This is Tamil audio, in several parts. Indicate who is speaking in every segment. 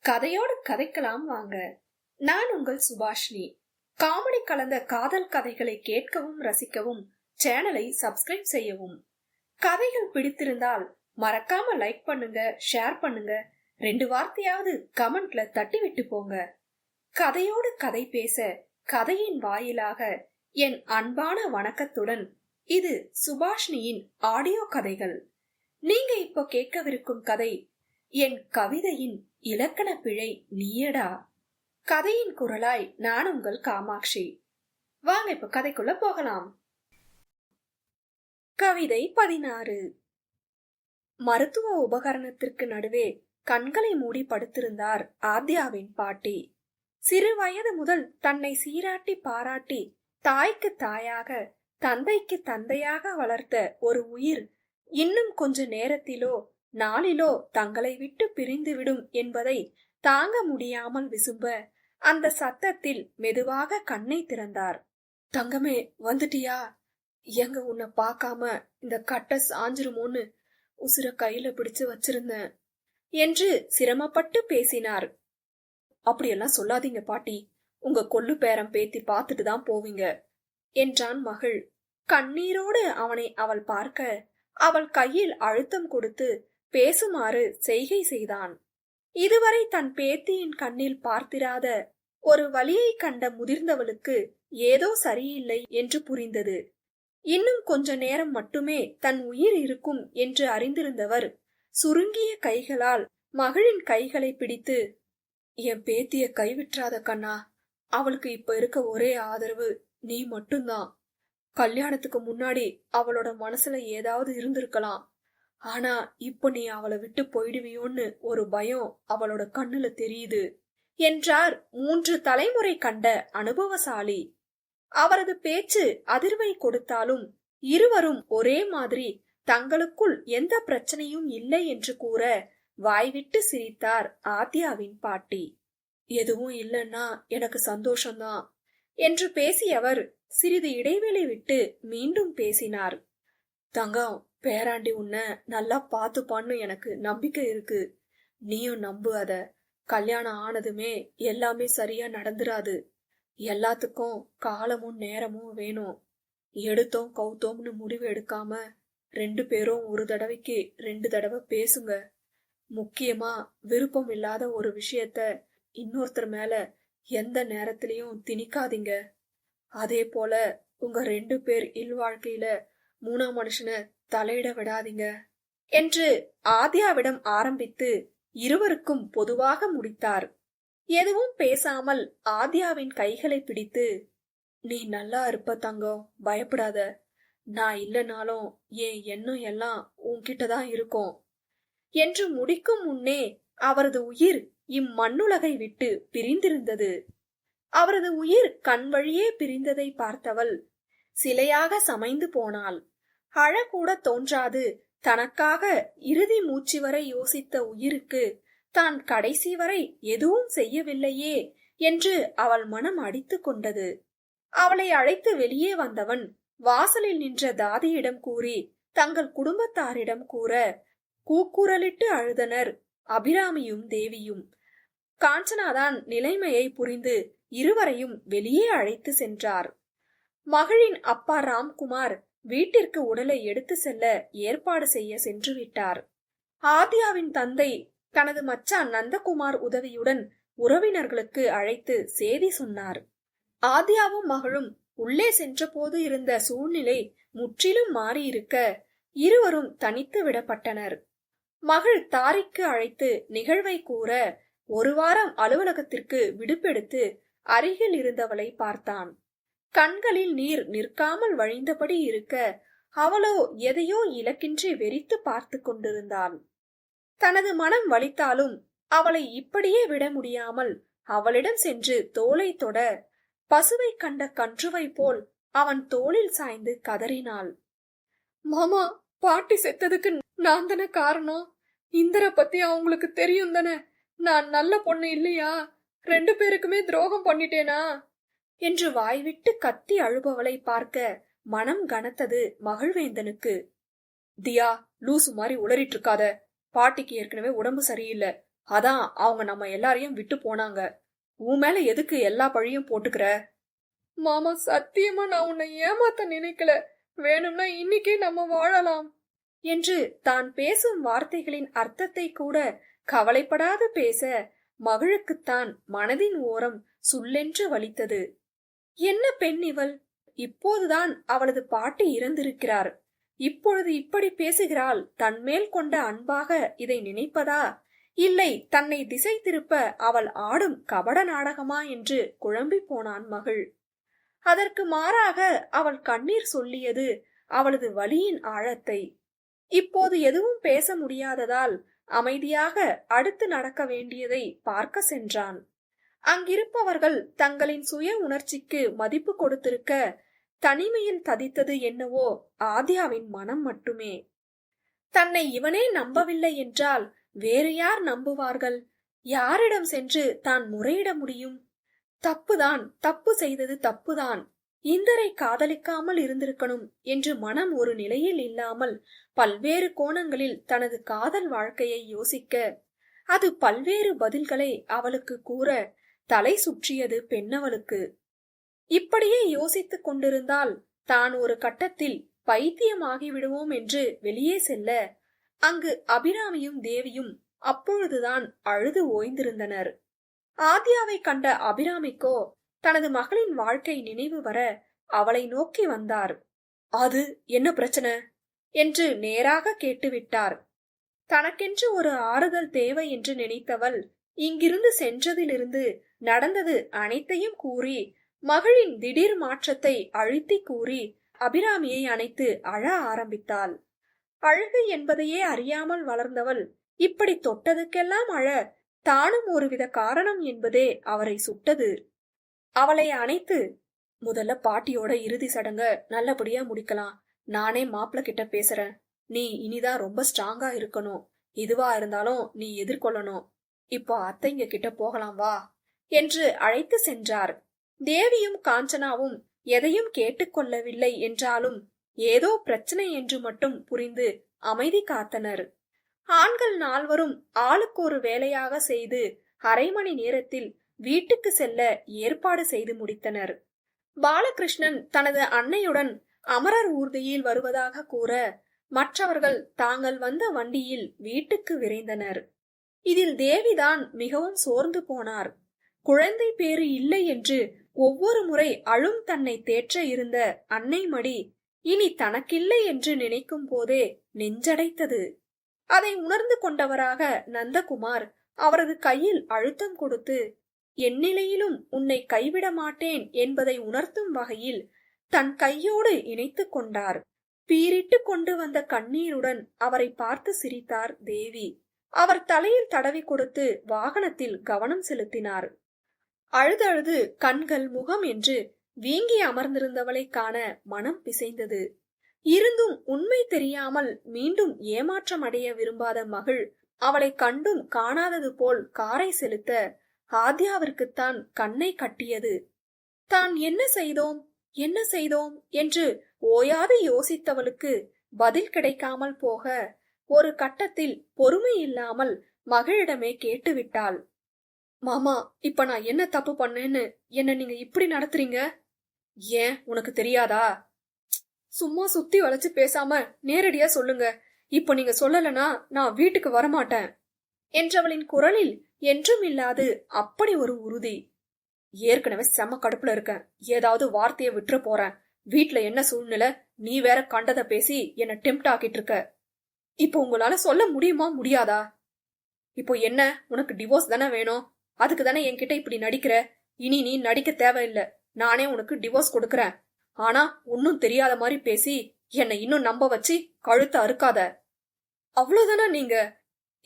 Speaker 1: கதையோடு கதைக்கலாம் வாங்க. நான் உங்கள் சுபாஷினி. காமெடி கலந்த காதல் கதைகளை கேட்கவும் ரசிக்கவும் சேனலை சப்ஸ்கிரைப் செய்யவும். கதைகள் பிடித்திருந்தால் மறக்காம லைக் பண்ணுங்க, ஷேர் பண்ணுங்க, 2 வார்த்தையாவது கமெண்ட்ல தட்டி விட்டு போங்க. கதையோடு கதை பேச கதையின் வாயிலாக என் அன்பான வணக்கத்துடன் இது சுபாஷினியின் ஆடியோ கதைகள். நீங்க இப்போ கேட்கவிருக்கும் கதை என் கவிதையின் இலக்கண பிழை நீயடா. கதையின் குரலாய் நான் உங்கள் காமாட்சி. வாங்க இப்ப கதைக்குள்ள போகலாம். கவிதை 16. மருத்துவ உபகரணத்திற்கு நடுவே கண்களை மூடி படுத்திருந்தார் ஆத்யாவின் பாட்டி. சிறு வயது முதல் தன்னை சீராட்டி பாராட்டி தாய்க்கு தாயாக தந்தைக்கு தந்தையாக வளர்த்த ஒரு உயிர் இன்னும் கொஞ்ச நேரத்திலோ நாளிலோ தங்களை விட்டு பிரிந்துவிடும் என்பதை தாங்க முடியாமல் விசும்ப அந்த சத்தத்தில் மெதுவாக கண்ணை திறந்தார். தங்கமே, வந்துட்டியா? எங்க உன்னை பார்க்காம இந்த கட்டை சாஞ்சிருமோன்னு உசுர கையில பிடிச்சு வச்சிருந்தேன் என்று சிரமப்பட்டு பேசினார். அப்படியெல்லாம் சொல்லாதீங்க பாட்டி, உங்க கொள்ளு பேரம் பேத்தி பார்த்துட்டு தான் போவீங்க என்றான் மகள். கண்ணீரோடு அவனை அவள் பார்க்க அவள் கையில் அழுத்தம் கொடுத்து பேசுமாறு செய்கை செய்தான். இதுவரை தன் பேத்தியின் கண்ணில் பார்த்திராத ஒரு வலியை கண்ட முதிர்ந்தவளுக்கு ஏதோ சரியில்லை என்று புரிந்தது. இன்னும் கொஞ்ச நேரம் மட்டுமே தன் உயிர் இருக்கும் என்று அறிந்திருந்தவர் சுருங்கிய கைகளால் மகளின் கைகளை பிடித்து, என் பேத்திய கைவிற்றாத கண்ணா, அவளுக்கு இப்ப இருக்க ஒரே ஆதரவு நீ மட்டும்தான். கல்யாணத்துக்கு முன்னாடி அவளோட மனசுல ஏதாவது இருந்திருக்கலாம், ஆனா இப்ப நீ அவளை விட்டு போயிடுவியோன்னு ஒரு பயம் அவளோட கண்ணுல தெரியுது என்றார் 3 தலைமுறை கண்ட அனுபவசாலி. அவரது பேச்சு அதிர்வை கொடுத்தாலும் இருவரும் ஒரே மாதிரி தங்களுக்குள் எந்த பிரச்சனையும் இல்லை என்று கூற வாய்விட்டு சிரித்தார் ஆத்யாவின் பாட்டி. எதுவும் இல்லைன்னா எனக்கு சந்தோஷம்தான் என்று பேசியவர் சிறிது இடைவெளி விட்டு மீண்டும் பேசினார். தங்கம், பேராண்டி உன்னை நல்லா பார்த்துப்பான்னு எனக்கு நம்பிக்கை இருக்கு. நீயும் நம்பு. அத கல்யாணம் ஆனதுமே எல்லாமே சரியா நடந்துராது. எல்லாத்துக்கும் காலமும் நேரமும் வேணும். எடுத்தோம் கவுத்தோம்னு முடிவு எடுக்காம 2 பேரும் ஒரு தடவைக்கு 2 தடவை பேசுங்க. முக்கியமா விருப்பம் இல்லாத ஒரு விஷயத்த இன்னொருத்தர் மேல எந்த நேரத்திலையும் திணிக்காதீங்க. அதே போல உங்க 2 பேர் இல்வாழ்க்கையில 3ஆம் மனுஷனை தலையிட விடாதீங்க என்று ஆத்யாவிடம் ஆரம்பித்து இருவருக்கும் பொதுவாக முடித்தார். எதுவும் பேசாமல் ஆத்யாவின் கைகளை பிடித்து, நீ நல்லா இருப்ப தங்கம், பயப்படாத. நான் இல்லைனாலும் என் எண்ணம் எல்லாம் உன்கிட்டதான் இருக்கும் என்று முடிக்கும் முன்னே அவரது உயிர் இம்மண்ணுலகை விட்டு பிரிந்திருந்தது. அவரது உயிர் கண் வழியே பிரிந்ததை பார்த்தவள் சிலையாக சமைந்து போனாள். அழக்கூட தோன்றாது தனக்காக இறுதி மூச்சு வரை யோசித்த உயிருக்கு தான் கடைசி வரை எதுவும் செய்யவில்லையே என்று அவள் மனம் அடித்து கொண்டது. அவளை அழைத்து வெளியே வந்தவன் வாசலில் நின்ற தாதியிடம் கூறி தங்கள் குடும்பத்தாரிடம் கூற கூக்குரலிட்டு அழுதனர் அபிராமியும் தேவியும். காஞ்சனாதான் நிலைமையை புரிந்து இருவரையும் வெளியே அழைத்து சென்றார். மகளின் அப்பா ராம்குமார் வீட்டிற்கு உடலை எடுத்து செல்ல ஏற்பாடு செய்ய சென்று விட்டார். ஆத்யாவின் தந்தை தனது மச்சான் நந்தகுமார் உதவியுடன் உறவினர்களுக்கு அழைத்து செய்தி சொன்னார். ஆத்யாவும் மகளும் உள்ளே சென்றபோது இருந்த சூழ்நிலை முற்றிலும் மாறியிருக்க இருவரும் தனித்து விடப்பட்டனர். மகள் தாரிக்கு அழைத்து நிகழ்வை கூற 1 வாரம் அலுவலகத்திற்கு விடுப்பெடுத்து அருகில் இருந்தவளை பார்த்தான். கண்களில் நீர் நிற்காமல் வழிந்தபடி இருக்க அவளோ எதையோ இலக்கின்றி வெறித்து பார்த்து கொண்டிருந்தாள். தனது மனம் வலித்தாலும் அவளை இப்படியே விட முடியாமல் அவளிடம் சென்று தோளை தொட பசுவை கண்ட கன்றுவை போல் அவன் தோளில் சாய்ந்து கதறினாள். மாமா, பாட்டி செத்ததுக்கு நான் தானே காரணம். இந்திர பத்தி அவங்களுக்கு தெரியும் தானே. நான் நல்ல பொண்ணு இல்லையா? 2 பேருக்குமே துரோகம் பண்ணிட்டேனா என்று வாய்விட்டு கத்தி அழுபவளை பார்க்க மனம் கனத்தது மகிழ்வேந்தனுக்கு. தியா, லூசு மாதிரி உளறிட்டு இருக்காத. பாட்டிக்கு ஏற்கனவே உடம்பு சரியில்லை, அதான் அவங்க நம்ம எல்லாரையும் விட்டு போனாங்க. உன் மேல எதுக்கு எல்லா பழியும் போட்டுக்கிற? மாமா, சத்தியமா நான் உன்னை ஏமாத்த நினைக்கல. வேணும்னா இன்னைக்கே நம்ம வாழலாம் என்று தான் பேசும் வார்த்தைகளின் அர்த்தத்தை கூட கவலைப்படாது பேச மகளுக்குத்தான் மனதின் ஓரம் சுள்ளென்று வலித்தது. என்ன பெண் இவள்! இப்போதுதான் அவளது பாட்டி இறந்திருக்கிறார். இப்பொழுது இப்படி பேசுகிறாள். தன்மேல் கொண்ட அன்பாக இதை நினைப்பதா, இல்லை தன்னை திசை திருப்ப அவள் ஆடும் கபட நாடகமா என்று குழம்பி போனான் மகள். அதற்கு மாறாக அவள் கண்ணீர் சொல்லியது அவளது வலியின் ஆழத்தை. இப்போது எதுவும் பேச முடியாததால் அமைதியாக அடுத்து நடக்க வேண்டியதை பார்க்க சென்றான். அங்கிருப்பவர்கள் தங்களின் சுய உணர்ச்சிக்கு மதிப்பு கொடுத்திருக்க, தனிமையில் ததித்தது என்னவோ ஆத்யாவின் மனம் மட்டுமே. தன்னை இவனே நம்பவில்லை என்றால் வேறு யார் நம்புவார்கள்? யாரிடம் சென்று தான் முறையிட முடியும்? தப்புதான், தப்பு செய்தது தப்புதான், இந்தரை காதலிக்காமல் இருந்திருக்கணும் என்று மனம் ஒரு நிலையில் இல்லாமல் பல்வேறு கோணங்களில் தனது காதல் வாழ்க்கையை யோசிக்க, அது பல்வேறு பதில்களை அவளுக்கு கூற தலை சுற்றியது பெண்ணவளுக்கு. இப்படியே யோசித்துக் கொண்டிருந்தால் தான் ஒரு கட்டத்தில் பைத்தியமாகி விடுவோம் என்று வெளியே செல்ல, அங்கு அபிராமியும் தேவியும் அப்பொழுதுதான் அழுது ஓய்ந்திருந்தனர். ஆத்யாவை கண்ட அபிராமிக்கோ தனது மகளின் வாழ்க்கை நினைவு வர அவளை நோக்கி வந்தார். அது என்ன பிரச்சனை என்று நேராக கேட்டுவிட்டார். தனக்கென்று ஒரு ஆறுதல் தேவை என்று நினைத்தவள் இங்கிருந்து சென்றதிலிருந்து நடந்தது அனைத்தையும் கூறி, மகளின் திடீர் மாற்றத்தை அழுத்தி கூறி அபிராமியை அணைத்து அழ ஆரம்பித்தாள். அழுகை என்பதையே அறியாமல் வளர்ந்தவள் இப்படி தொட்டதுக்கெல்லாம் அழ தானும் ஒருவித காரணம் என்பதே அவரை சுட்டது. அவளை அணைத்து, முதல்ல பாட்டியோட இறுதி சடங்க நல்லபடியா முடிக்கலாம். நானே மாப்பிள்ள கிட்ட பேசுறேன். நீ இனிதான் ரொம்ப ஸ்ட்ராங்கா இருக்கணும். எதுவா இருந்தாலும் நீ எதிர்கொள்ளணும். இப்போ அத்தைங்க கிட்ட போகலாம் வா என்று அழைத்து சென்றார். தேவியும் காஞ்சனாவும் எதையும் கேட்டுக்கொள்ளவில்லை என்றாலும் ஏதோ பிரச்சனை என்று மட்டும் புரிந்து அமைதி காத்தனர். ஆண்கள் நால்வரும் ஆளுக்கு ஒரு வேலையாக செய்து அரை மணி நேரத்தில் வீட்டுக்கு செல்ல ஏற்பாடு செய்து முடித்தனர். பாலகிருஷ்ணன் தனது அன்னையுடன் அமரர் ஊர்தியில் வருவதாக கூற, மற்றவர்கள் தாங்கள் வந்த வண்டியில் வீட்டுக்கு விரைந்தனர். இதில் தேவிதான் மிகவும் சோர்ந்து போனார். குழந்தை பேறு இல்லை என்று ஒவ்வொரு முறை அழும் தன்னை தேற்ற இருந்த அன்னை மடி இனி தனக்கில்லை என்று நினைக்கும் போதே நெஞ்சடைத்தது. அதை உணர்ந்து கொண்டவராக நந்தகுமார் அவரது கையில் அழுத்தம் கொடுத்து, என் நிலையிலும் உன்னை கைவிட மாட்டேன் என்பதை உணர்த்தும் வகையில் தன் கையோடு இணைத்து கொண்டார். பீரிட்டு கொண்டு வந்த கண்ணீருடன் அவரை பார்த்து சிரித்தார் தேவி. அவர் தலையில் தடவி கொடுத்து வாகனத்தில் கவனம் செலுத்தினார். அழுதழுது கண்கள் முகம் என்று வீங்கி அமர்ந்திருந்தவளை காண மனம் பிசைந்தது. இருந்தும் உண்மை தெரியாமல் மீண்டும் ஏமாற்றம் அடைய விரும்பாத மகள் அவளை கண்டும் காணாதது போல் காரை செலுத்த ஆத்யாவிற்குத்தான் கண்ணை கட்டியது. தான் என்ன செய்தோம் என்று ஓயாது யோசித்தவளுக்கு பதில் கிடைக்காமல் போக ஒரு கட்டத்தில் பொறுமை இல்லாமல் மகளிடமே கேட்டுவிட்டாள். மாமா, இப்ப நான் என்ன தப்பு பண்ணேன்னு என்ன நீங்க இப்படி நடத்துறீங்க? ஏன் உனக்கு தெரியாதா? சும்மா சுத்தி வளைச்சு பேசாம நேரடியா சொல்லுங்க. இப்ப நீங்க சொல்லலனா நான் வீட்டுக்கு வரமாட்டேன் என்றவளின் குரலில் என்றும் இல்லாது அப்படி ஒரு உறுதி. ஏற்கனவே செம கடுப்புல இருக்கேன். ஏதாவது வார்த்தைய விட்டுற போறேன். வீட்டுல என்ன சூழ்நிலை, நீ வேற கண்டத பேசி என்ன டெம்ப்ட் ஆக்கிட்டு இருக்க. இப்போ உங்களால சொல்ல முடியுமா முடியாதா? இப்போ என்ன, உனக்கு டிவோர்ஸ் தானே வேணும்? அதுக்கு தானே என்கிட்ட இப்படி நடிக்கிற. இனி நீ நடிக்க தேவையில்லை. நானே உனக்கு டிவோர்ஸ் கொடுக்கறேன். ஆனா ஒன்னும் தெரியாத மாதிரி பேசி என்னை இன்னும் நம்ப வச்சு கழுத்த அறுக்காத. அவ்வளவுதானா நீங்க?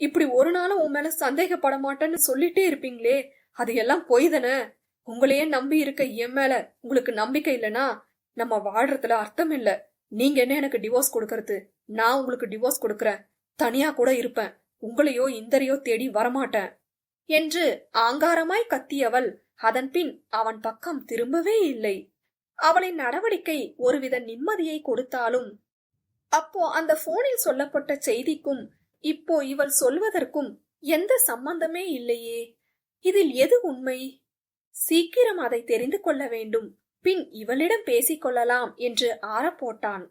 Speaker 1: இப்படி ஒரு நாளும் உன் மேல சந்தேகப்பட மாட்டேன்னு சொல்லிட்டே இருப்பீங்களே, அது எல்லாம் பொய் தானே? உங்களையே நம்பி இருக்க என் மேல உங்களுக்கு நம்பிக்கை இல்லைன்னா நம்ம வாழ்றதுல அர்த்தம் இல்ல. நீங்க என்ன எனக்கு டிவோர்ஸ் கொடுக்கறது? நான் உங்களுக்கு டிவோர்ஸ் கொடுக்கறேன். தனியா கூட இருப்பேன். உங்களையோ இந்தரையோ தேடி வரமாட்டேன் என்று ஆங்காரமாய் கத்தியவள் அதன் பின் அவன் பக்கம் திரும்பவே இல்லை. அவளின் நடவடிக்கை ஒருவித நிம்மதியை கொடுத்தாலும் அப்போ அந்த போனில் சொல்லப்பட்ட செய்திக்கும் இப்போ இவள் சொல்வதற்கும் எந்த சம்பந்தமே இல்லையே. இதில் எது உண்மை? சீக்கிரம் அதை தெரிந்து கொள்ள வேண்டும். பின் இவளிடம் பேசிக் கொள்ளலாம் என்று ஆறப்போட்டான்.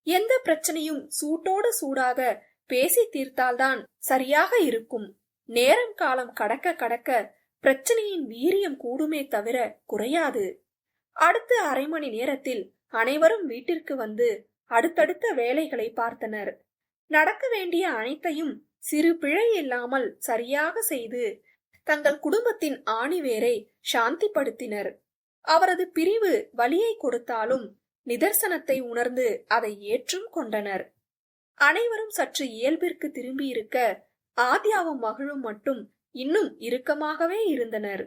Speaker 1: எந்த பிரச்சனையும் சூட்டோடு சூடாக பேசி தீர்த்தால்தான் சரியாக இருக்கும். நேரம் காலம் கடக்க கடக்க பிரச்சனையின் வீரியம் கூடுமே தவிர குறையாது. அடுத்த அரை மணி நேரத்தில் அனைவரும் வீட்டிற்கு வந்து அடுத்தடுத்த வேலைகளை பார்த்தனர். நடக்க வேண்டிய அனைத்தையும் சிறு பிழை இல்லாமல் சரியாக செய்து தங்கள் குடும்பத்தின் ஆணிவேரை சாந்திப்படுத்தினர். அவரது பிரிவு வலியை கொடுத்தாலும் நிதர்சனத்தை உணர்ந்து அதை ஏற்றும் கொண்டனர். அனைவரும் சற்று இயல்பிற்கு திரும்பியிருக்க ஆத்யாவும் மகளும் மட்டும் இன்னும் இறுக்கமாகவே இருந்தனர்.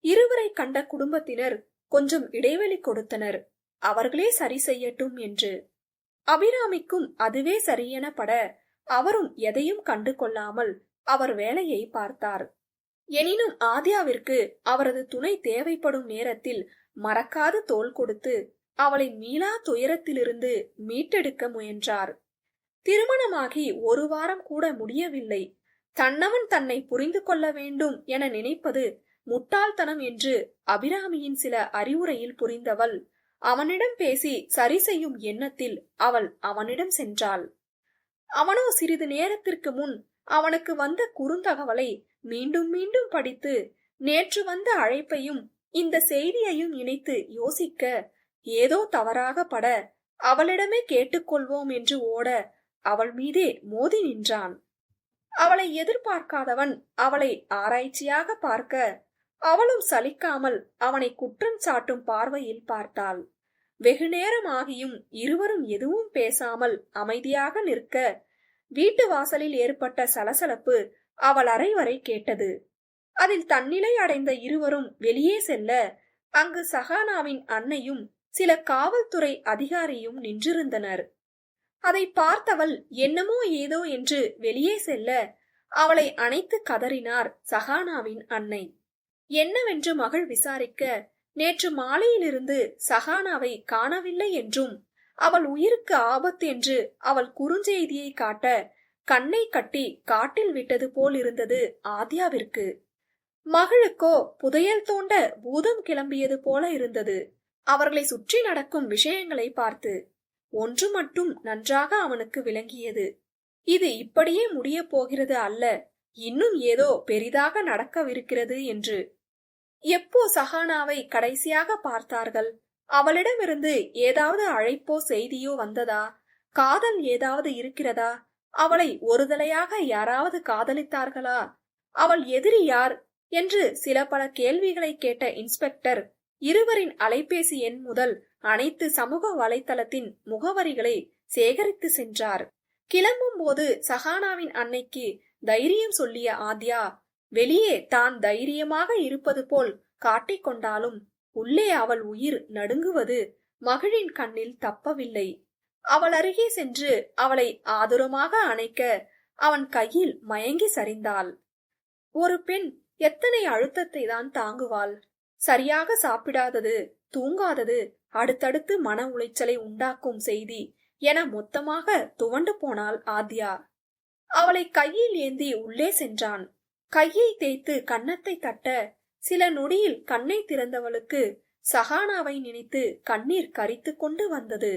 Speaker 1: இருவரை கண்ட குடும்பத்தினர் கொஞ்சம் இடைவெளி கொடுத்தனர், அவர்களே சரி செய்யட்டும் என்று. அபிராமிக்கும் அதுவே சரியெனப்பட அவரும் எதையும் கண்டு கொள்ளாமல் அவர் வேலையை பார்த்தார். எனினும் ஆத்யாவிற்கு அவரது துணை தேவைப்படும் நேரத்தில் மறக்காது தோள் கொடுத்து அவளை மீளா துயரத்திலிருந்து மீட்டெடுக்க முயன்றார். திருமணமாகி ஒரு வாரம் கூட முடியவில்லை. தன்னவன் தன்னை புரிந்து கொள்ள வேண்டும் என நினைப்பது முட்டாள்தனம் என்று அபிராமியின் சில அறிவுரையில் புரிந்தவள் அவனிடம் பேசி சரி செய்யும் எண்ணத்தில் அவள் அவனிடம் சென்றாள். அவனோ சிறிது நேரத்திற்கு முன் அவனுக்கு வந்த குறுந்தகவலை மீண்டும் மீண்டும் படித்து நேற்று வந்த அழைப்பையும் இந்த செய்தியையும் இணைத்து யோசிக்க ஏதோ தவறாக பட அவளிடமே கேட்டுக்கொள்வோம் என்று ஓட அவள் மீதே மோதி நின்றான். அவளை எதிர்பார்க்காதவன் அவளை ஆராய்ச்சியாக பார்க்க அவளும் சலிக்காமல் அவனை குற்றம் சாட்டும் பார்வையில் பார்த்தாள். வெகு நேரம் ஆகியும் இருவரும் எதுவும் பேசாமல் அமைதியாக நிற்க வீட்டு வாசலில் ஏற்பட்ட சலசலப்பு அவள் அறை வரை கேட்டது. அதில் தன்னிலை அடைந்த இருவரும் வெளியே செல்ல அங்கு சஹானாவின் அன்னையும் சில காவல்துறை அதிகாரியும் நின்றிருந்தனர். அதை பார்த்தவள் என்னமோ ஏதோ என்று வெளியே செல்ல அவளை அணைத்து கதறினார் சஹானாவின் அன்னை. என்னவென்று மகள் விசாரிக்க நேற்று மாலையிலிருந்து சஹானாவை காணவில்லை என்றும் அவள் உயிருக்கு ஆபத்து என்று அவள் குறுஞ்செய்தியை காட்ட கண்ணை கட்டி காட்டில் விட்டது போல் இருந்தது ஆத்யாவிற்கு. மகளுக்கோ புதையல் தோண்ட பூதம் கிளம்பியது போல இருந்தது. அவர்களை சுற்றி நடக்கும் விஷயங்களை பார்த்து ஒன்று மட்டும் நன்றாக அவனுக்கு விளங்கியது. இது இப்படியே முடிய போகிறது அல்ல, இன்னும் ஏதோ பெரிதாக நடக்கவிருக்கிறது என்று. எப்போ சஹானாவை கடைசியாக பார்த்தார்கள்? அவளிடமிருந்து ஏதாவது அழைப்போ செய்தியோ வந்ததா? காதல் ஏதாவது இருக்கிறதா? அவளை ஒருதலையாக யாராவது காதலித்தார்களா? அவள் எதிரி யார் என்று சில பல கேள்விகளை கேட்ட இன்ஸ்பெக்டர் இருவரின் அலைபேசி எண் முதல் அனைத்து சமூக வலைத்தளத்தின் முகவரிகளை சேகரித்து சென்றார். கிளம்பும் போது சஹானாவின் அன்னைக்கு தைரியம் சொல்லிய ஆத்யா வெளியே தான் தைரியமாக இருப்பது போல் காட்டிக்கொண்டாலும் உள்ளே அவள் உயிர் நடுங்குவது மகளின் கண்ணில் தப்பவில்லை. அவள் அருகே சென்று அவளை ஆதுரமாக அணைக்க அவன் கையில் மயங்கி சரிந்தாள். ஒரு பெண் எத்தனை அழுத்தத்தை தான் தாங்குவாள்? சரியாக சாப்பிடாதது, தூங்காதது, அடுத்தடுத்து மன உளைச்சலை உண்டாக்கும் செய்தி என மொத்தமாக துவண்டு போனாள் ஆத்யா. அவளை கையில் ஏந்தி உள்ளே சென்றான். கையை தேய்த்து கன்னத்தை தட்ட சில நொடியில் கண்ணை திறந்தவளுக்கு சஹானாவை நினைத்து கண்ணீர் கரித்து கொண்டு வந்தது.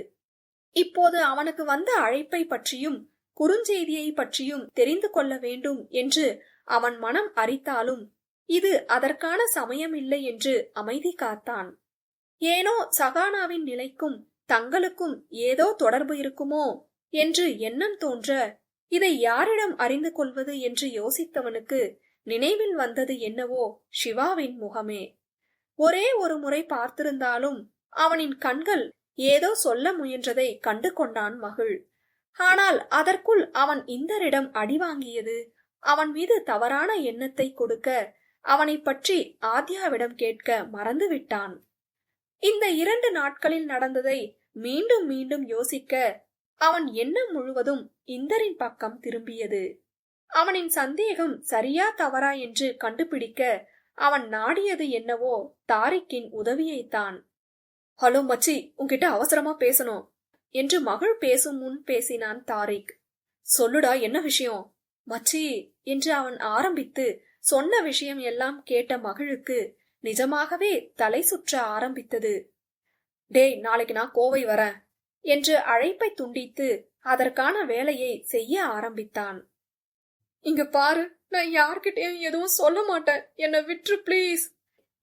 Speaker 1: இப்போது அவனுக்கு வந்த அழைப்பை பற்றியும் குறுஞ்செய்தியை பற்றியும் தெரிந்து கொள்ள வேண்டும் என்று அவன் மனம் அரித்தாலும் இது அதற்கான சமயமில்லை என்று அமைதி காத்தான். ஏனோ சஹானாவின் நிலைக்கும் தங்களுக்கும் ஏதோ தொடர்பு இருக்குமோ என்று எண்ணம் தோன்ற இதை யாரிடம் அறிந்து கொள்வது என்று யோசித்தவனுக்கு நினைவில் வந்தது என்னவோ சிவாவின் முகமே. ஒரே ஒரு முறை பார்த்திருந்தாலும் அவனின் கண்கள் ஏதோ சொல்ல முயன்றதை கண்டு கொண்டான் மகள். ஆனால் அதற்குள் அவன் இந்தரிடம் அடி வாங்கியது அவன் மீது தவறான எண்ணத்தை கொடுக்க அவனை பற்றி ஆத்யாவிடம் கேட்க மறந்துவிட்டான். இந்த 2 நாட்களில் நடந்ததை மீண்டும் மீண்டும் யோசிக்க அவன் எண்ணம் முழுவதும் இந்தரின் பக்கம் திரும்பியது. அவனின் சந்தேகம் சரியா தவறா என்று கண்டுபிடிக்க அவன் நாடியது என்னவோ தாரிக்கின் உதவியைத்தான். ஹலோ மச்சி, உன்கிட்ட அவசரமா பேசணும் என்று மகள் பேசும் முன் பேசினான் தாரிக். சொல்லுடா, என்ன விஷயம்? மச்சி என்று அவன் ஆரம்பித்து சொன்ன விஷயம் எல்லாம் கேட்ட மகிழுக்கு நிஜமாகவே தலை சுற்ற ஆரம்பித்தது. டேய், நாளைக்கு நான் கோவை வரேன் என்று அழைப்பை துண்டித்து அதற்கான வேலையை செய்ய ஆரம்பித்தான். இங்க பாரு, நான் யார்கிட்டயும் எதுவும் சொல்ல மாட்டேன், என்னை விற்று ப்ளீஸ்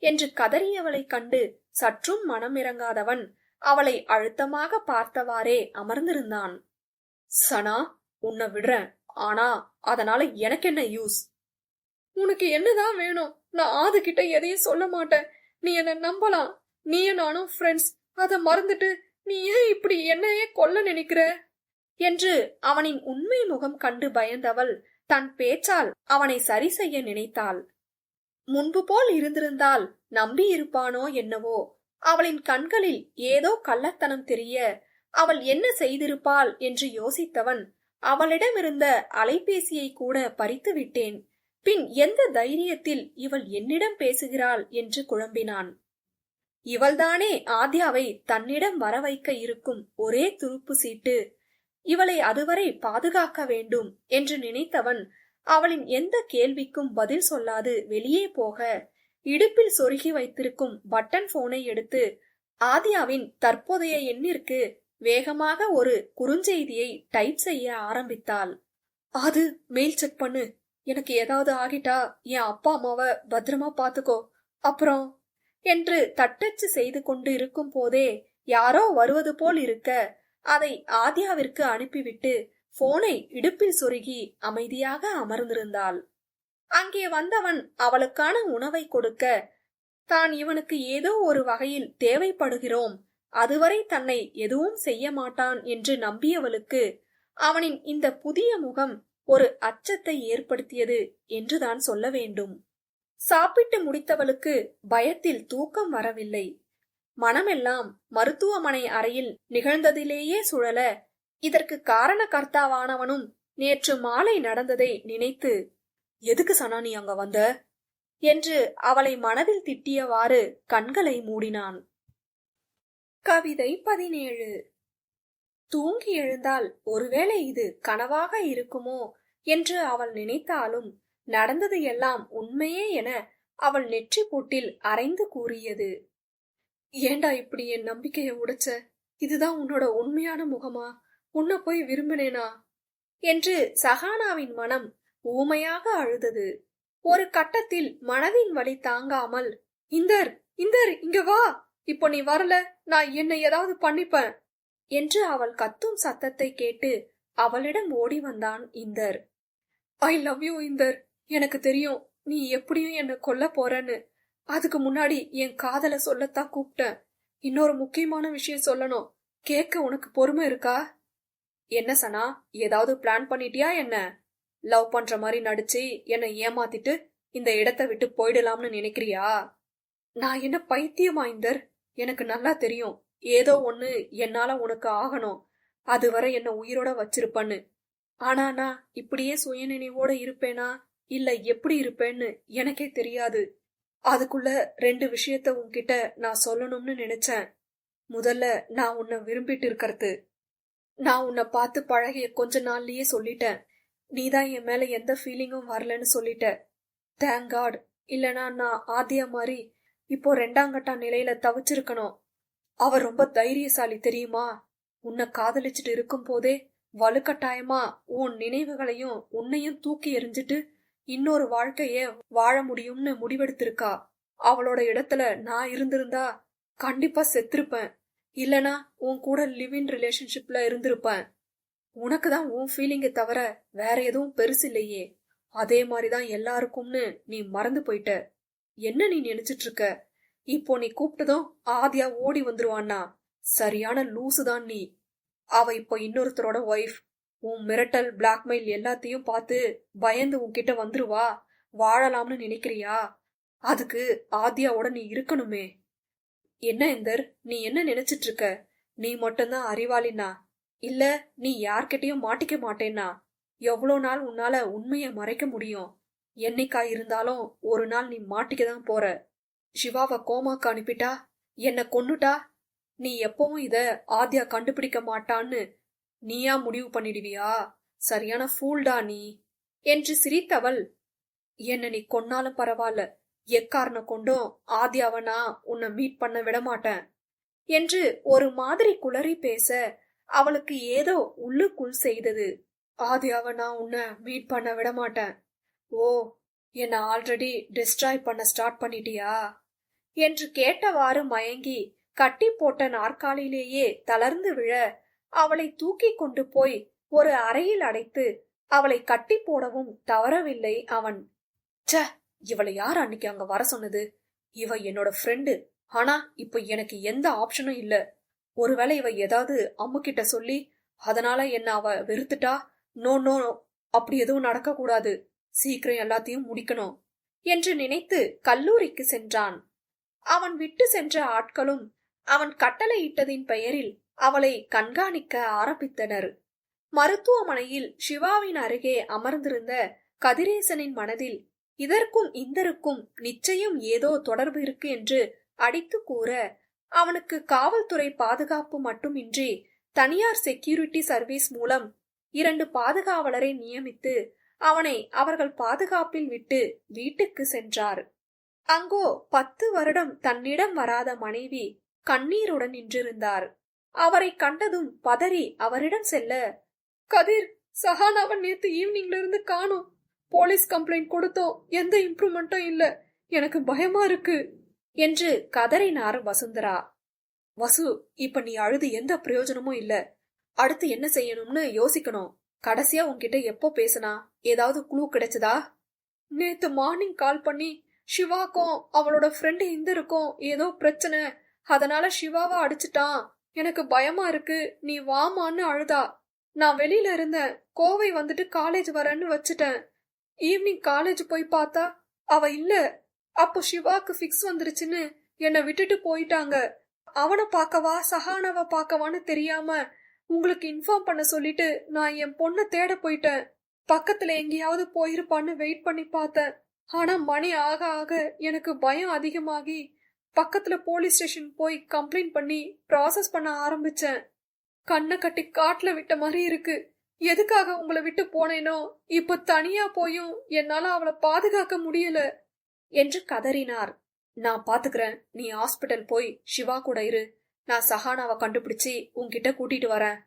Speaker 1: என்று கதறியவளை கண்டு சற்றும் மனமிறங்காதவன் அவளை அழுத்தமாக பார்த்தவாறே அமர்ந்திருந்தான். சனா, உன்னை விடுறேன், ஆனா அதனால எனக்கு என்ன யூஸ்? உனக்கு என்னதான் வேணும்? நான் ஆதுகிட்ட எதையும் சொல்ல மாட்டேன், நீ என்ன நம்பலாம். நீயும் நானும் ஃப்ரெண்ட்ஸ், அத மறந்துட்டு நீ ஏன் இப்படி என்னையே கொல்ல நினைக்கிற என்று அவனின் உண்மை முகம் கண்டு பயந்தவள் தன் பேச்சால் அவனை சரி செய்ய நினைத்தாள். முன்பு போல் இருந்திருந்தால் நம்பி இருப்பானோ என்னவோ. அவளின் கண்களில் ஏதோ கள்ளத்தனம் தெரிய அவள் என்ன செய்திருப்பாள் என்று யோசித்தவன் அவளிடமிருந்த அலைபேசியை கூட பறித்து விட்டேன். பின் எந்த தைரியத்தில் இவள் என்னிடம் பேசுகிறாள் என்று குழம்பினான். இவள்தானே ஆத்யாவை தன்னிடம் வர வைக்க இருக்கும் ஒரே துருப்பு சீட்டு. இவளை அதுவரை பாதுகாக்க வேண்டும் என்று நினைத்தவன் அவளின் எந்த கேள்விக்கும் பதில் சொல்லாது வெளியே போக இடுப்பில் சொருகி வைத்திருக்கும் பட்டன் போனை எடுத்து ஆத்யாவின் தற்போதைய எண்ணிற்கு வேகமாக ஒரு குறுஞ்செய்தியை டைப் செய்ய ஆரம்பித்தாள். அது மெயில் செக் பண்ணு, எனக்கு ஏதாவது ஆகிட்டா என் அப்பா அம்மாவை பத்திரமா பாத்துக்கோ, அப்புறம் என்று தட்டச்சு செய்து கொண்டு இருக்கும் போதே யாரோ வருவது போல் இருக்க அதை ஆத்யாவிற்கு அனுப்பிவிட்டு போனை இடுப்பில் சொருகி அமைதியாக அமர்ந்திருந்தாள். அங்கே வந்தவன் அவளுக்கான உணவை கொடுக்க தான் இவனுக்கு ஏதோ ஒரு வகையில் தேவைப்படுகிறோம், அதுவரை தன்னை எதுவும் செய்ய மாட்டான் என்று நம்பியவளுக்கு அவனின் இந்த புதிய முகம் ஒரு அச்சத்தை ஏற்படுத்தியது என்றுதான் சொல்ல வேண்டும். சாப்பிட்டு முடித்தவளுக்கு பயத்தில் தூக்கம் வரவில்லை. மனமெல்லாம் மருத்துவமனை அறையில் நிகழ்ந்ததிலேயே சுழல இதற்கு காரண கர்த்தாவானவனும் நேற்று மாலை நடந்ததை நினைத்து, எதுக்கு சனா நீ அங்க வந்த என்று அவளை மனதில் திட்டியவாறு கண்களை மூடினான். கவிதை 17. தூங்கி எழுந்தால் ஒருவேளை இது கனவாக இருக்குமோ என்று அவள் நினைத்தாலும் நடந்தது எல்லாம் உண்மையே என அவள் நெற்றி பூட்டில் அரைந்து கூறியது. ஏண்டா இப்படி என் நம்பிக்கைய உடைச்ச? இதுதான் உன்னோட உண்மையான முகமா? உன்னை போய் விரும்பினேனா என்று சஹானாவின் மனம் ஊமையாக அழுதது. ஒரு கட்டத்தில் மனதின் வலி தாங்காமல், இந்தர் இந்தர் இங்க வா, இப்போ நீ வரல நான் என்னை ஏதாவது பண்ணிப்பேன் என்று அவள் கத்தும் சத்தத்தை கேட்டு அவளிடம் ஓடி வந்தான் Inder. I love you Inder, எனக்கு தெரியும் நீ எப்படியும் என்ன கொல்ல போறன்னு. அதுக்கு முன்னாடி என் காதல சொல்லத்தான் கூப்பிட்டேன். இன்னொரு முக்கியமான விஷயம் சொல்லணும், கேட்க உனக்கு பொறுமை இருக்கா? என்ன சனா, ஏதாவது பிளான் பண்ணிட்டியா என்ன? லவ் பண்ற மாதிரி நடிச்சு என்னை ஏமாத்திட்டு இந்த இடத்தை விட்டு போயிடலாம்னு நினைக்கிறியா? நான் என்ன பைத்தியமா இந்தர்? எனக்கு நல்லா தெரியும் ஏதோ ஒண்ணு என்னால உனக்கு ஆகணும், அதுவரை என்ன உயிரோட வச்சிருப்பன்னு. ஆனா நான் இப்படியே சுயநினைவோட இருப்பேனா இல்ல எப்படி இருப்பேன்னு எனக்கே தெரியாது. அதுக்குள்ள 2 விஷயத்த உன்கிட்ட நான் சொல்லணும்னு நினைச்சேன். முதல்ல நான் உன்னை விரும்பிட்டு இருக்கிறது. நான் உன்னை பார்த்து பழகிய கொஞ்ச நாள்லயே சொல்லிட்டேன், நீதான் என் மேல எந்த ஃபீலிங்கும் வரலன்னு சொல்லிட்ட. தேங்க் காட், இல்லனா நான் ஆதியா மாதிரி இப்போ 2ஆம் கட்ட நிலையில தவிச்சிருக்கணும். அவ ரொம்ப தைரியசாலி தெரியுமா? உன்னை காதலிச்சுட்டு இருக்கும் போதே வலுக்கட்டாயமா உன் நினைவுகளையும் உன்னையும் தூக்கி எறிஞ்சிட்டு இன்னொரு வாழ்க்கைய வாழ முடியும்னு முடிவெடுத்திருக்கா. அவளோட இடத்துல நான் இருந்திருந்தா கண்டிப்பா செத்திருப்பேன், இல்லனா உன் கூட லிவ் இன் ரிலேஷன்ஷிப்ல இருந்திருப்பேன். உனக்குதான் உன் ஃபீலிங்க தவிர வேற எதுவும் பெருசு இல்லையே. அதே மாதிரிதான் எல்லாருக்கும்னு நீ மறந்து போயிட்ட. என்ன நீ நினைச்சிட்டு இருக்க? இப்போ நீ கூப்பிட்டதும் ஆதியா ஓடி வந்துருவான்னா? சரியான லூசுதான் நீ. அவ இப்போ இன்னொருத்தரோட ஒய்ஃப். உன் மிரட்டல் பிளாக்மெயில் எல்லாத்தையும் பார்த்து பயந்து உன்கிட்ட வந்துருவா. வாழலாம்னு நினைக்கிறியா? அதுக்கு ஆதியாவோட நீ இருக்கணுமே. என்ன இந்தர், நீ என்ன நினைச்சிட்டு இருக்க? நீ மட்டும்தான் அறிவாளினா இல்ல நீ யார்கிட்டயும் மாட்டிக்க மாட்டேன்னா? எவ்வளவு நாள் உன்னால உண்மைய மறைக்க முடியும்? என்னைக்கா இருந்தாலும் ஒரு நாள் நீ மாட்டிக்கதான் போற. சிவாவை கோமாக்கு அனுப்பிட்டா, என்ன கொன்னுட்டா, நீ எப்பவும் இத ஆத்யா கண்டுபிடிக்க மாட்டான்னு நீயா முடிவு பண்ணிடுவியா? சரியான ஃபூல்டா நீ என்று சிரித்தவள், என்ன நீ கொன்னாலும் பரவாயில்ல, எக்காரணம் கொண்டும் ஆத்யாவை நான் உன்னை மீட் பண்ண விடமாட்டேன் என்று ஒரு மாதிரி குளறி பேச அவளுக்கு ஏதோ உள்ளுக்குள் செய்தது. ஆத்யாவை நான் உன்னை மீட் பண்ண விடமாட்டேன். ஓ, என்ன ஆல்ரெடி டிஸ்ட்ராய் பண்ண ஸ்டார்ட் பண்ணிட்டியா என்று கேட்டவாறு மயங்கி கட்டி போட்ட நாற்காலிலேயே தளர்ந்து விழ அவளை தூக்கி கொண்டு போய் ஒரு அறையில் அடைத்து அவளை கட்டி போடவும் தவறவில்லை அவன். ச, இவளை யார் அன்னைக்கு அங்க வர சொன்னது? இவ என்னோட ஃப்ரெண்டு. ஆனா இப்ப எனக்கு எந்த ஆப்ஷனும் இல்ல. ஒருவேளை இவ ஏதாவது அம்முகிட்ட சொல்லி அதனால என்ன அவ வெறுத்துட்டா? நோ நோ, அப்படி எதுவும் நடக்க கூடாது. சீக்கிரம் எல்லாத்தையும் முடிக்கணும் என்று நினைத்து கல்லூரிக்கு சென்றான். அவன் விட்டு சென்ற ஆட்களும் அவன் கட்டளையிட்டதின் பெயரில் அவளை கண்காணிக்க ஆரம்பித்தனர். மருத்துவமனையில் சிவாவின் அருகே அமர்ந்திருந்த கதிரேசனின் மனதில் இதற்கும் இந்தருக்கும் நிச்சயம் ஏதோ தொடர்பு இருக்கு என்று அடித்து கூற, அவனுக்கு காவல்துறை பாதுகாப்பு மட்டுமின்றி தனியார் செக்யூரிட்டி சர்வீஸ் மூலம் 2 பாதுகாவலரை நியமித்து அவனை அவர்கள் பாதுகாப்பில் விட்டு வீட்டுக்கு சென்றார். அங்கோ 10 வருடம் தன்னிடம் வராத மனைவி கண்ணீருடன் நின்றிருந்தார். அவரை கண்டதும் பதறி அவரிடம் செல்ல, கதிர், சஹானாவை நேத்து ஈவினிங்ல இருந்து காணோம். போலீஸ் கம்ப்ளைண்ட் கொடுத்தோம், எந்த இம்ப்ரூவ்மெண்ட்டும் இல்ல, எனக்கு பயமா இருக்கு என்று கதறினார் வசுந்தரா. வசு, இப்ப நீ அழுது எந்த பிரயோஜனமும் இல்ல. அடுத்து என்ன செய்யணும்னு யோசிக்கணும். கடைசியா உன்கிட்ட எப்போ பேசினா? ஏதாவது க்ளூ கிடைச்சதா? நேத்து மார்னிங் கால் பண்ணி சிவாக்கும் அவளோட ஃப்ரெண்டு இந்தருக்கும் ஏதோ பிரச்சனை, அதனால சிவாவை அடிச்சுட்டான், எனக்கு பயமா இருக்கு, நீ வாமான்னு அழுதா. நான் வெளியில இருந்தேன், கோவை வந்துட்டு காலேஜ் வரேன்னு வச்சுட்டேன். ஈவினிங் காலேஜ் போய் பார்த்தா அவ இல்ல. அப்போ சிவாக்கு ஃபிக்ஸ் வந்துருச்சுன்னு என்னை விட்டுட்டு போயிட்டாங்க. அவனை பார்க்கவா சஹானாவை பார்க்கவான்னு தெரியாம உங்களுக்கு இன்ஃபார்ம் பண்ண சொல்லிட்டு நான் என் பொண்ணை தேட போயிட்டேன். பக்கத்துல எங்கேயாவது போயிருப்பான்னு வெயிட் பண்ணி பார்த்தேன். ஆனா மணி ஆக ஆக எனக்கு பயம் அதிகமாகி பக்கத்துல போலீஸ் ஸ்டேஷன் போய் கம்ப்ளைண்ட் பண்ணி ப்ராசஸ் பண்ண ஆரம்பிச்சேன். கண்ணை கட்டி காட்டுல விட்ட மாதிரி இருக்கு. எதுக்காக உங்களை விட்டு போனேனோ, இப்ப தனியா போயும் என்னால அவளை பாதுகாக்க முடியல என்று கதறினார். நான் பாத்துக்கிறேன், நீ ஹாஸ்பிட்டல் போய் சிவா கூட இரு. நான் சஹானாவை கண்டுபிடிச்சு உன்கிட்ட கூட்டிட்டு வரேன்.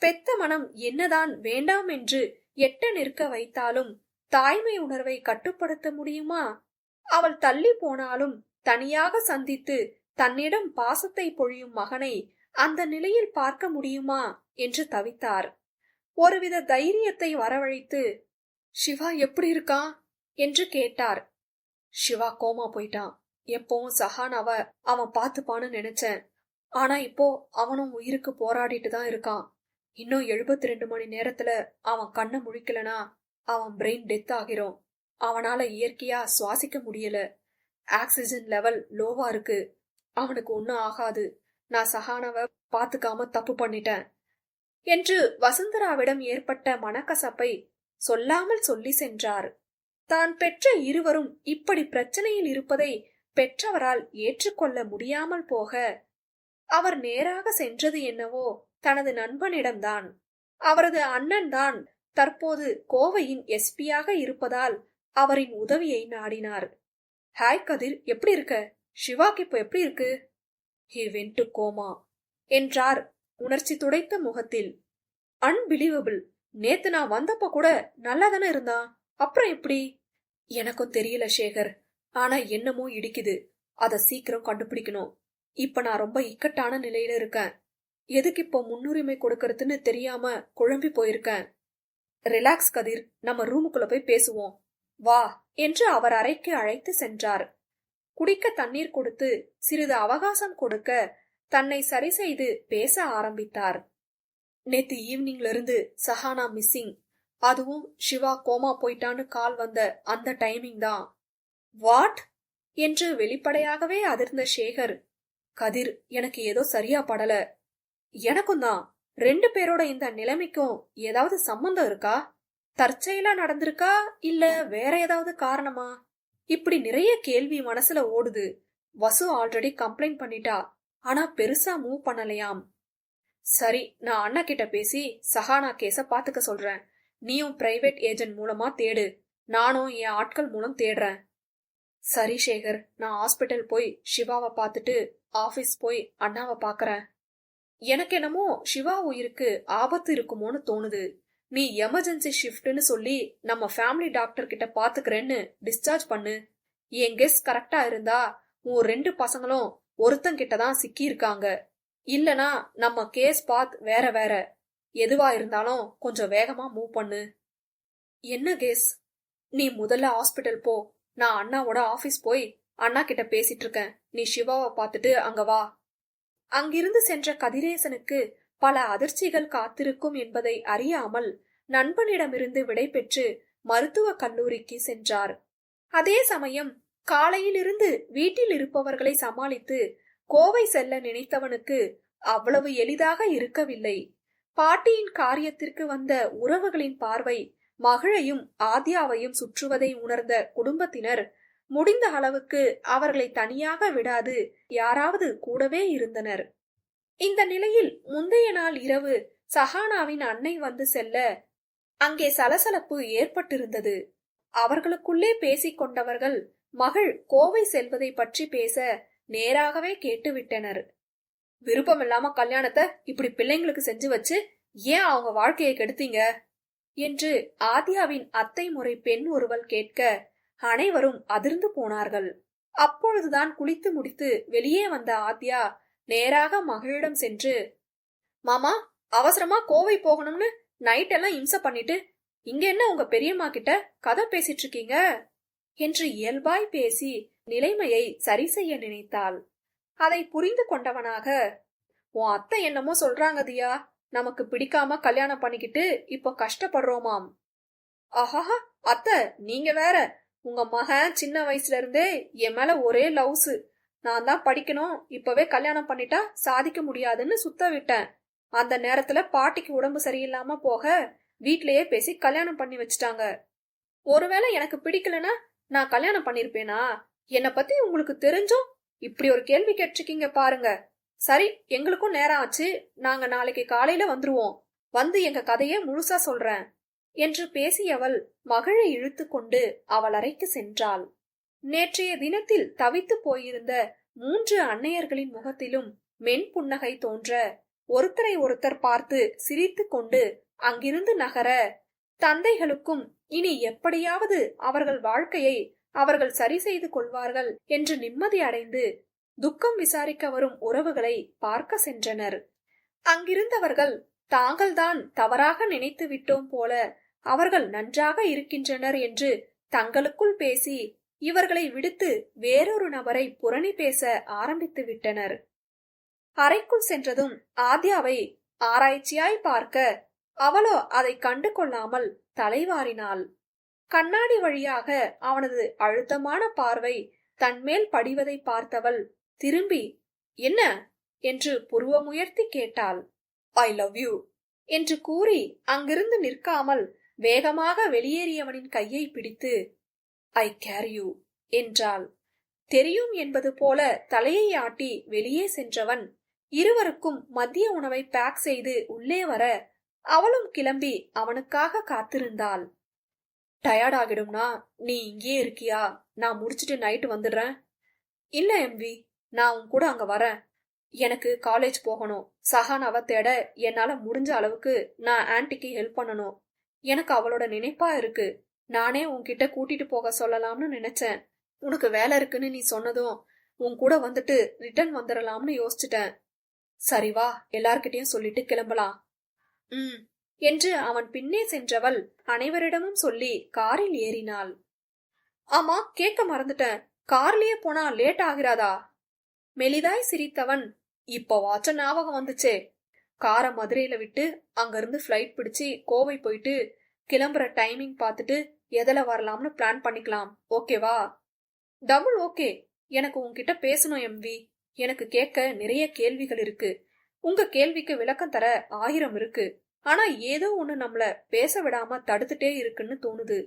Speaker 1: பெத்த மனம் என்னதான் வேண்டாம் என்று எட்ட நிற்க வைத்தாலும் தாய்மை உணர்வை கட்டுப்படுத்த முடியுமா? அவள் தள்ளி போனாலும் தனியாக சந்தித்து தன்னிடம் பாசத்தை பொழியும் மகனை அந்த நிலையில் பார்க்க முடியுமா என்று தவித்தார். ஒருவித தைரியத்தை வரவழைத்து, சிவா எப்படி இருக்கான் என்று கேட்டார். சிவா கோமா போயிட்டான். எப்பவும் சஹானாவ அவன் பாத்துப்பான்னு நினைச்சேன். ஆனா இப்போ அவனும் உயிருக்கு போராடிட்டு தான் இருக்கான். இன்னும் 72 மணி நேரத்துல அவன் கண்ணை முழிக்கலனா அவன் பிரெயின் டெத் ஆகிரும். அவனால இயற்கையா சுவாசிக்க முடியல. ஆக்சிஜன் லெவல் லோவா இருக்கு. அவனுக்கு ஒன்னும் ஆகாது. நான் சஹானாவை பாத்துக்காம தப்பு பண்ணிட்டேன் என்று வசுந்தராவிடம் ஏற்பட்ட மனக்கசப்பை சொல்லாமல் சொல்லி சென்றார். தான் பெற்ற இருவரும் இப்படி பிரச்சனையில் இருப்பதை பெற்றவரால் ஏற்றுக்கொள்ள முடியாமல் போக அவர் நேராக சென்றது என்னவோ தனது நண்பனிடம்தான். அவரது அண்ணன் தான் தற்போது கோவையின் எஸ்பியாக இருப்பதால் அவரின் உதவியை நாடினார். ஹாய் கதிர், எப்படி இருக்க? சிவாக்கு இப்போ எப்படி இருக்கு? ஹி வென்ட் டு கோமா என்றார் உணர்ச்சி துடைத்த முகத்தில். அன்பிலீவபிள். நேத்து நான் வந்தப்ப கூட நல்லா தானே இருந்தான், அப்புறம் எப்படி? எனக்கும் தெரியல சேகர். ஆனா என்னமோ இடிக்குது. அத சீக்கிரம் கண்டுபிடிக்கணும். இப்ப நான் ரொம்ப இக்கட்டான நிலையில இருக்கேன். எதுக்கு இப்போ முன்னுரிமை கொடுக்கறதுன்னு தெரியாம குழம்பி போயிருக்கேன். ரிலாக்ஸ் கதிர், நம்ம ரூமுக்குள்ள போய் பேசுவோம் வா என்று அவர் அறைக்கு அழைத்து சென்றார். குடிக்க தண்ணீர் கொடுத்து சிறிது அவகாசம் கொடுக்க தன்னை சரி செய்து பேச ஆரம்பித்தார். நேத்து ஈவினிங்ல இருந்து சஹானா மிஸ்ஸிங். அதுவும் சிவா கோமா போயிட்டான்னு கால் வந்த அந்த டைமிங் தான். வாட் என்று வெளிப்படையாகவே அதிர்ந்த சேகர், கதிர், எனக்கு ஏதோ சரியா படல. எனக்கும் தான். 2 பேரோட இந்த நிலைமைக்கும் ஏதாவது சம்பந்தம் இருக்கா? தற்செயலா நடந்திருக்கா இல்ல வேற ஏதாவது காரணமா? இப்படி நிறைய கேள்வி மனசுல ஓடுது. வசு ஆல்ரெடி கம்ப்ளைண்ட் பண்ணிட்டா. ஆனா பெருசா மூவ் பண்ணலையாம். சரி, நான் அண்ணா கிட்ட பேசி சஹானா கேஸ பாத்துக்க சொல்றேன். நீயும் பிரைவேட் ஏஜென்ட் மூலமா தேடு, நானும் என் ஆட்கள் மூலம் தேடுறேன். சரி சேகர், நான் ஹாஸ்பிட்டல் போய் சிவாவை பார்த்துட்டு ஆபீஸ் போய் அண்ணாவை பாக்குறேன். எனக்கு என்னமோ சிவா உயிருக்கு ஆபத்து இருக்குமோன்னு தோணுது. நீ எமர்ஜென்சி ஷிஃப்ட்னு சொல்லி நம்ம ஃபேமிலி டாக்டர் கிட்ட பாத்துக்கிறேன்னு டிஸ்சார்ஜ் பண்ணு. என் கெஸ் கரெக்டா இருந்தா உன் 2 பசங்களும் ஒருத்தங்கிட்ட தான் சிக்கி இருக்காங்க. இல்லனா நம்ம கேஸ் பாத் வேற வேற. எதுவா இருந்தாலும் கொஞ்சம் வேகமா மூவ் பண்ணு. என்ன கெஸ்? நீ முதல்ல ஹாஸ்பிட்டல் போ, நான் அண்ணாவோட ஆபீஸ் போய் அண்ணா கிட்ட பேசிட்டு இருக்கேன். நீ சிவாவை பார்த்துட்டு அங்க வா. அங்கிருந்து சென்ற கதிரேசனுக்கு பல அதிர்ச்சிகள் காத்திருக்கும் என்பதை அறியாமல் நண்பனிடமிருந்து விடை பெற்று மருத்துவக் கல்லூரிக்கு சென்றார். அதே சமயம் காலையிலிருந்து வீட்டில் இருப்பவர்களை சமாளித்து கோவை செல்ல நினைத்தவனுக்கு அவ்வளவு எளிதாக இருக்கவில்லை. பாட்டியின் காரியத்திற்கு வந்த உறவுகளின் பார்வை மகிழையும் ஆத்யாவையும் சுற்றுவதை உணர்ந்த குடும்பத்தினர் முடிந்த அளவுக்கு அவர்களை தனியாக விடாது யாராவது கூடவே இருந்தனர். இந்த நிலையில் முந்தைய நாள் இரவு சஹானாவின் அன்னை வந்து செல்ல அங்கே சலசலப்பு ஏற்பட்டிருந்தது. அவர்களுக்குள்ளே பேசிக் கொண்டவர்கள் மகள் கோவை செல்வதை பற்றி பேச நேராகவே கேட்டுவிட்டனர். விருப்பமில்லாம கல்யாணத்தை இப்படி பிள்ளைங்களுக்கு செஞ்சு வச்சு ஏன் அவங்க வாழ்க்கையை கெடுத்தீங்க என்று ஆத்யாவின் அத்தை முறை பெண் ஒருவள் கேட்க அனைவரும் அதிர்ந்து போனார்கள். அப்பொழுதுதான் குளித்து முடித்து வெளியே வந்த ஆத்யா நேராக மகளிடம் சென்று, மாமா, அவசரமா கோவை போகணும்னு நைட் எல்லாம் இம்சை பண்ணிட்டு இங்க என்ன உங்க பெரியம்மா கிட்ட கதை பேசிட்டு இருக்கீங்க என்று இயல்பாய் பேசி நிலைமையை சரி செய்ய நினைத்தாள். அதை புரிந்து கொண்டவனாக, உன் அத்தை என்னமோ சொல்றாங்க தியா, நமக்கு பிடிக்காம கல்யாணம் பண்ணிக்கிட்டு இப்போ கஷ்டப்படுறோமாம். ஆஹா, அத்தை நீங்க வேற, உங்க மகன் சின்ன வயசுல இருந்தே என் மேல ஒரே லவ்ஸ். நான் தான் படிக்கணும், இப்பவே கல்யாணம் பண்ணிட்டா சாதிக்க முடியாதுன்னு சுத்த விட்டேன். அந்த நேரத்துல பாட்டிக்கு உடம்பு சரியில்லாம போக வீட்லயே பேசி கல்யாணம் பண்ணி வச்சுட்டாங்க. ஒருவேளை எனக்கு பிடிக்கலன்னா நான் கல்யாணம் பண்ணிருப்பேனா? என்னை பத்தி உங்களுக்கு தெரிஞ்சும் இப்படி ஒரு கேள்வி கேட்டிருக்கீங்க பாருங்க. சரி, எங்களுக்கும் நேரம் ஆச்சு, நாங்க நாளைக்கு காலையில வந்துருவோம். வந்து எங்க கதைய முழுசா சொல்றேன் என்று பேசியவள் மகளை இழுத்து கொண்டு அவள் அறைக்கு சென்றாள். நேற்றைய தினத்தில் தவித்து போயிருந்த 3 அன்னையர்களின் முகத்திலும் மென் புன்னகை தோன்ற ஒருத்தரை ஒருத்தர் பார்த்து சிரித்து கொண்டு அங்கிருந்து நகர தந்தைகளுக்கும் இனி எப்படியாவது அவர்கள் வாழ்க்கையை அவர்கள் சரி செய்து கொள்வார்கள் என்று நிம்மதி அடைந்து துக்கம் விசாரிக்க வரும் உறவுகளை பார்க்க சென்றனர். அங்கிருந்தவர்கள் தாங்கள்தான் தவறாக நினைத்து விட்டோம் போல அவர்கள் நன்றாக இருக்கின்றனர் என்று தங்களுக்குள் பேசி இவர்களை விடுத்து வேறொரு நபரை புரணி பேச ஆரம்பித்து விட்டனர். அறைக்குள் சென்றதும் ஆத்யாவை ஆராய்ச்சியாய் பார்க்க அவளோ அதை கண்டு கொள்ளாமல் தலைவாரினாள். கண்ணாடி வழியாக அவனது அழுத்தமான பார்வை தன்மேல் படிவதை பார்த்தவள் திரும்பி, என்ன என்று புருவமுயர்த்தி கேட்டாள். ஐ லவ் யூ என்று கூறி அங்கிருந்து நிற்காமல் வேகமாக வெளியேறியவனின் கையை பிடித்து ஐ கேர் யூ என்றாள். தெரியும் என்பது போல தலையை ஆட்டி வெளியே சென்றவன் இருவருக்கும் மதிய உணவை பேக் செய்து உள்ளே வர அவளும் கிளம்பி அவனுக்காக காத்திருந்தாள். டயர்ட் ஆகிடும்னா நீ இங்கே இருக்கியா? நான் முடிச்சிட்டு நைட்டு வந்துடுறேன். இல்ல எம்வி, நான் உன் கூட அங்க வரேன். எனக்கு காலேஜ் போகணும். சஹானாவை தேட என்னால முடிஞ்ச அளவுக்கு நான் ஆன்ட்டிக்கு ஹெல்ப் பண்ணணும். எனக்கு அவளோட நினைப்பா இருக்கு. நானே உன்கிட்ட கூட்டிட்டு போக சொல்லலாம்னு நினைச்சேன். உனக்கு வேலை இருக்குன்னு நீ சொன்னதும் உன் கூட வந்துட்டு ரிட்டர்ன் வந்துடலாம்னு யோசிச்சுட்டேன். சரி வா, எல்லார்கிட்டயும் சொல்லிட்டு கிளம்பலாம். என்று அவன் பின்னே சென்றவள் அனைவரிடமும் சொல்லி காரில் ஏறினாள். ஆமா, கேட்க மறந்துட்டேன், கார்லயே போனா லேட் ஆகிறாதா? மெலிதாய் சிரித்தவன், இப்போ வாச்ச ஞாபகம் வந்துச்சே. காரை மதுரையில விட்டு அங்கிருந்து ஃபிளைட் பிடிச்சு கோவை போயிட்டு கிளம்புற டைமிங் பார்த்துட்டு எதில் வரலாம்னு பிளான் பண்ணிக்கலாம். ஓகேவா? Double okay. எனக்கு உன்கிட்ட பேசணும் எம்வி. எனக்கு கேட்க நிறைய கேள்விகள் இருக்கு. உங்க கேள்விக்கு விளக்கம் தர 1000 இருக்கு. ஆனா ஏதோ ஒண்ணு நம்மள பேச விடாம தடுத்துட்டே இருக்குன்னு தோணுது.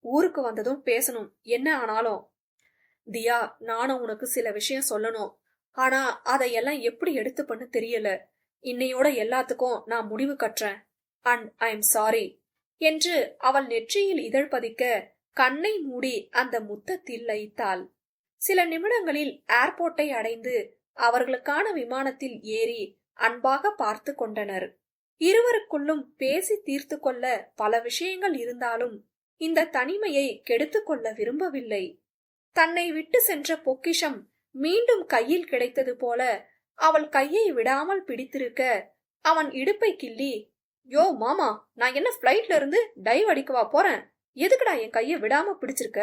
Speaker 1: ஊருக்கு வந்ததும் பேசணும், என்ன ஆனாலும். தியா, நானும் உனக்கு சில விஷயம் சொல்லணும். ஆனா அதையெல்லாம் எப்படி எடுத்துப்பன்னு தெரியல. இன்னையோட எல்லாத்துக்கும் நான் முடிவு கட்டுறேன். And I am sorry. என்று அவள் நெற்றியில் இதழ் பதிக்க கண்ணை மூடி அந்த முத்தத்தில் லயித்தாள். சில நிமிடங்களில் ஏர்போர்ட்டை அடைந்து அவர்களுக்கான விமானத்தில் ஏறி அன்பாக பார்த்து கொண்டனர். இருவருக்குள்ளும் பேசி தீர்த்து கொள்ள பல விஷயங்கள் இருந்தாலும் இந்த தனிமையை கெடுத்து கொள்ள விரும்பவில்லை. தன்னை விட்டு சென்ற பொக்கிஷம் மீண்டும் கையில் கிடைத்தது போல அவள் கையை விடாமல் பிடித்திருக்க அவன் இடுப்பை கிள்ளி, யோ மாமா, நான் என்ன பிளைட்ல இருந்து டைவ் அடிக்கவா போறேன்? எதுக்குடா என் கையை விடாம பிடிச்சிருக்க?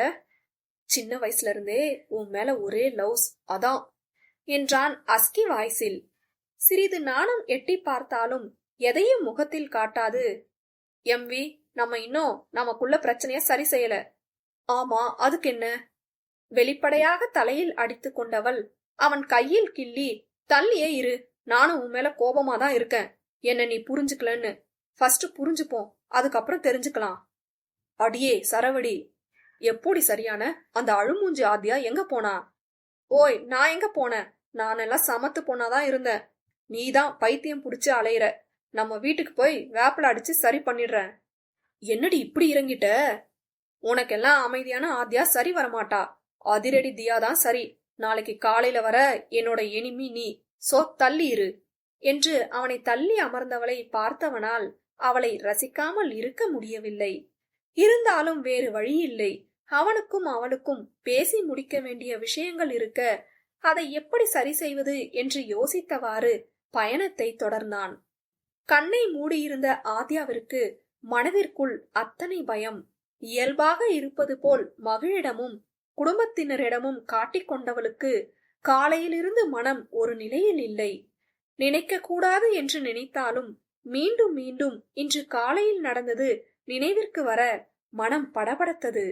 Speaker 1: சின்ன வயசுல இருந்தே உன் மேல ஒரே லவ்ஸ், அதான் என்றான் அஸ்கி வாய்ஸில். சிறிது நாணம் எட்டி பார்த்தாலும் எதையும் முகத்தில் காட்டாது, எம்வி, நம்ம இன்னும் நமக்குள்ள பிரச்சனைய சரி செய்யல. ஆமா, அதுக்கு என்ன? வெளிப்படையாக தலையில் அடித்து கொண்டவள் அவன் கையில் கிள்ளி, தள்ளியே இரு, நானும் உன் மேல கோபமா தான் இருக்கேன். என்ன நீ புரிஞ்சுக்கலன்னு. ஃபர்ஸ்ட் புரிஞ்சுப்போம், அதுக்கப்புறம் தெரிஞ்சுக்கலாம். அடியே சரவடி, எப்படி சரியான அந்த அழுமூஞ்சி ஆதியா எங்க போனா? ஓய், நான் எங்க போனேன்? நானெல்லாம் சமத்து பொண்ணாதான் இருந்தேன். நீதான் பைத்தியம் புடிச்சு அலையிற. நம்ம வீட்டுக்கு போய் வேப்பில அடிச்சு சரி பண்ணிடுறேன். என்னடி இப்படி இறங்கிட்ட? உனக்கெல்லாம் அமைதியான ஆதியா சரி வரமாட்டா. அதிரடி தியாதான் சரி. நாளைக்கு காலையில வர என்னோட எனிமி நீ. சோ தள்ளி இரு என்று அவனை தள்ளி அமர்ந்தவளை பார்த்தவனால் அவளை ரசிக்காமல் இருக்க முடியவில்லை. இருந்தாலும் வேறு வழியில்லை. அவனுக்கும் அவளுக்கும் பேசி முடிக்க வேண்டிய விஷயங்கள் இருக்க அதை எப்படி சரி செய்வது என்று யோசித்தவாறு பயணத்தை தொடர்ந்தான். கண்ணை மூடியிருந்த ஆத்யாவிற்கு மனதிற்குள் அத்தனை பயம். இயல்பாக இருப்பது போல் மகிழிடமும் குடும்பத்தினரிடமும் காட்டிக்கொண்டவளுக்கு காலையிலிருந்து மனம் ஒரு நிலையில் இல்லை. நினைக்க கூடாது என்று நினைத்தாலும் மீண்டும் மீண்டும் இன்று காலையில் நடந்தது நினைவிற்கு வர மனம் படபடத்தது.